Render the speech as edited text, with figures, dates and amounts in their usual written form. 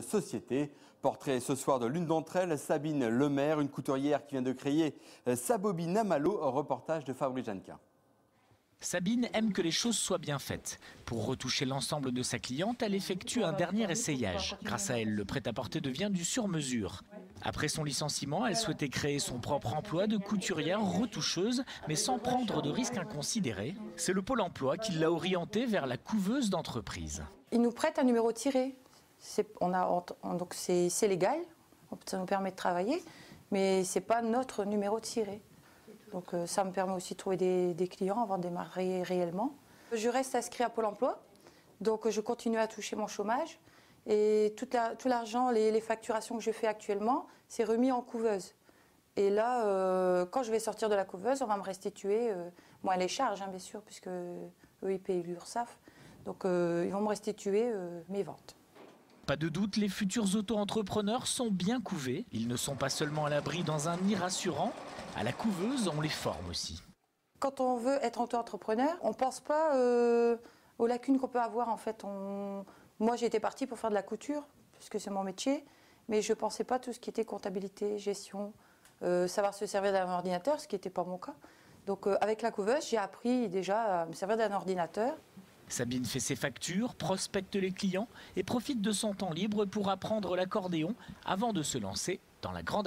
Société. Portrait ce soir de l'une d'entre elles, Sabine Lemaire, une couturière qui vient de créer sa bobine à Malo, reportage de Fabrice Janquin. Sabine aime que les choses soient bien faites. Pour retoucher l'ensemble de sa cliente, elle effectue un dernier essayage. Grâce à elle, le prêt-à-porter devient du sur-mesure. Après son licenciement, elle souhaitait créer son propre emploi de couturière retoucheuse, mais sans prendre de risques inconsidérés. C'est le Pôle emploi qui l'a orientée vers la couveuse d'entreprise. Ils nous prêtent un numéro tiré. Donc c'est légal, ça nous permet de travailler, mais ce n'est pas notre numéro tiré. Donc ça me permet aussi de trouver des clients avant de démarrer réellement. Je reste inscrite à Pôle emploi, donc je continue à toucher mon chômage. Et tout l'argent, les facturations que je fais actuellement, c'est remis en couveuse. Et là, quand je vais sortir de la couveuse, on va me restituer, moins les charges bien sûr, puisque eux ils payent l'URSSAF. Donc ils vont me restituer mes ventes. Pas de doute, les futurs auto-entrepreneurs sont bien couvés. Ils ne sont pas seulement à l'abri dans un nid rassurant. À la couveuse, on les forme aussi. Quand on veut être auto-entrepreneur, on ne pense pas aux lacunes qu'on peut avoir en fait. Moi j'étais partie pour faire de la couture, puisque c'est mon métier, mais je ne pensais pas tout ce qui était comptabilité, gestion, savoir se servir d'un ordinateur, ce qui n'était pas mon cas. Donc avec la couveuse, j'ai appris déjà à me servir d'un ordinateur. Sabine fait ses factures, prospecte les clients et profite de son temps libre pour apprendre l'accordéon avant de se lancer dans la grande aventure.